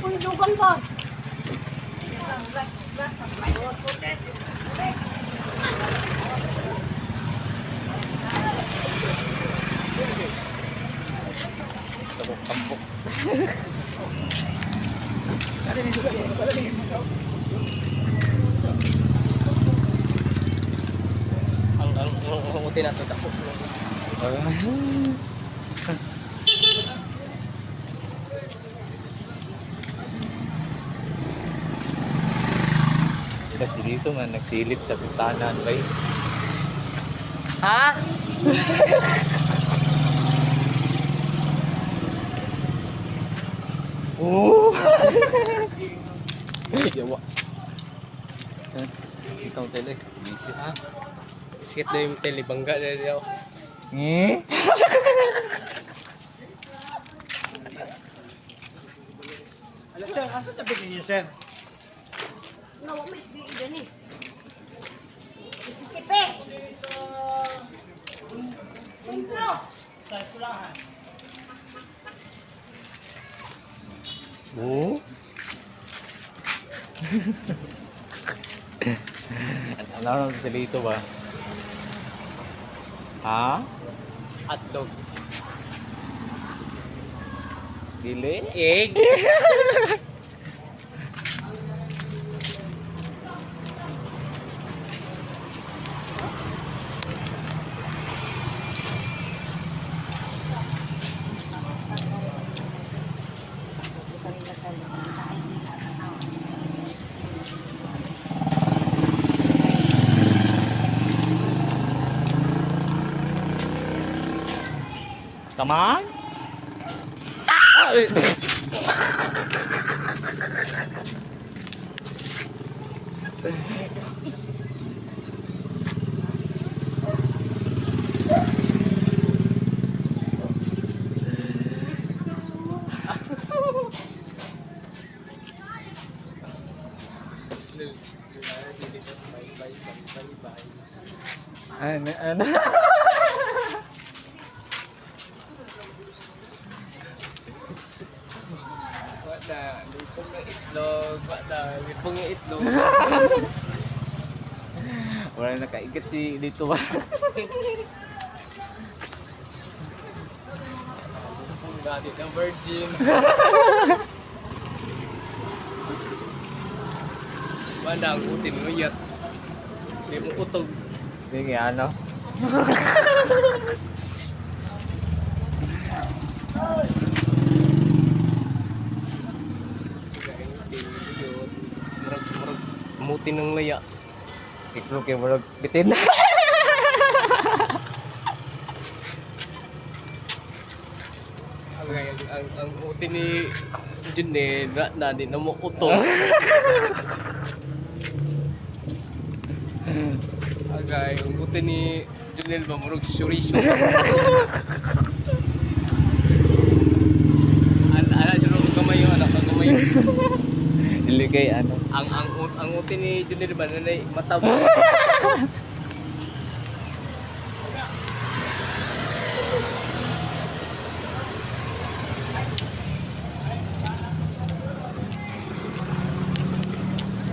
Uy, lugan ba? Tambok-tambok. Ang uti na ito, tapos. Kasi dito nga nagsilip sa bitanan bay. Ha? Oh! Yawa. Ikaw tele. Busy ha? Sikit na yung telebangga na daw. Alam sir, asa tabi ninyo sir? Nawamit di gani. Mississippi. Intro. Sa eskwelahan. Oh. Ano na sila ito ba? Ha? Hotdog. Dili? Egg. Come on. Ano? Wala, lipong ng itlog. Wala, lipong ng itlog. Wala nakaigat si dito ba? Lipong gamit ng virgin. Wala, ang utin mo yat. Hindi mo utog. Sige, ano? Murag mutin ng laya. Iklog kayo mo bitin. Ang utin ni Junel na di na mo utog. Agay, ang utin ni Junel ba murag suriso. Ana juro kamay yo anak ang kamay. Dili kay ano? Ang utin ni Junel ba nanay matabo.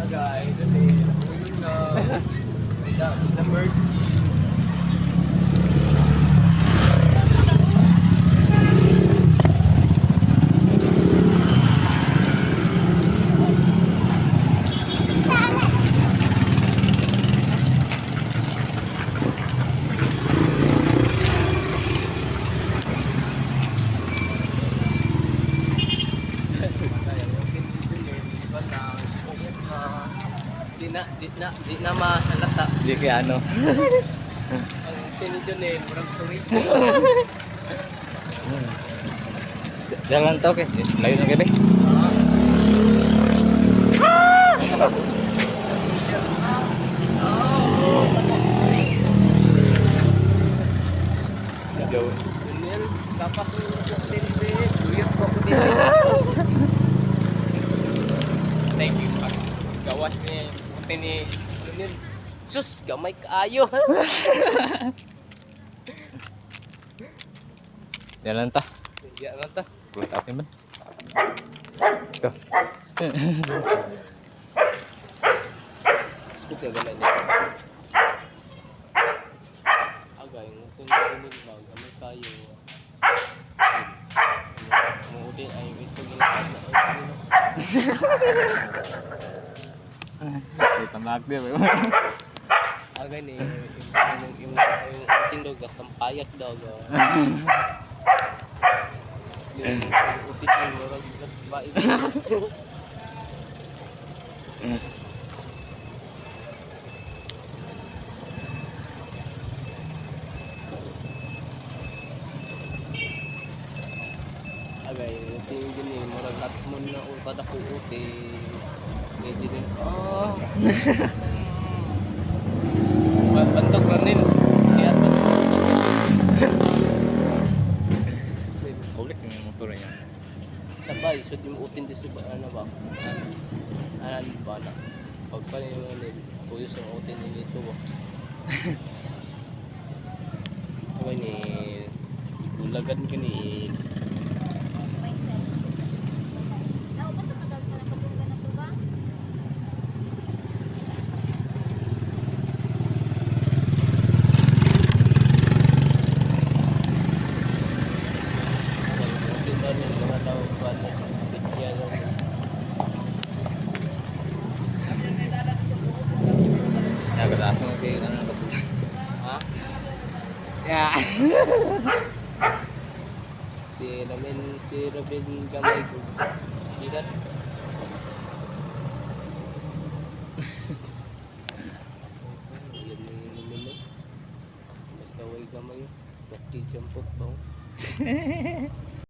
Agay, dali. Uyun na. The mercy. Di na mahalata. Dili kay ano? Ang tinidyo ni murag suriso. Jalan to kay. Layo na kay. Yo. Junel, dapat mo yung tinidyo. Buyot ko ko dito. Thank you. Gawas ni utin ni Junel. Sus, gamay kaayo. Jalan ta. Iya lang ta. Kulit atin man. Ito. Spot ka gala niya. Agay, ngutong narinig ba? Gamay kayo. Umuutin ay ito ginaan na. May tambak dia. Agay ni yung uting daw kampayak daw. Yung uting yung murag baik. Agay, uting gini murag atmon na kada ko uting. Medyo din. Oh. Bantok rin. Siya pa. Ulit yung motor niya. Sabay, so yung utin di suba ano ba? Anan ba na? Pag pa rin puyos ang utin nito ba? Ako ni ibulagan ka ni Nauban sa kadal sa pagdugan na to ba? utin ba rin mga daw ba na kapitya daw. Nagalaso mo si ano na Ha? Ya. Si Robin Gamay ko. Hirat. Yan yung minimum. Basta way gamay. Bakit jampot ba?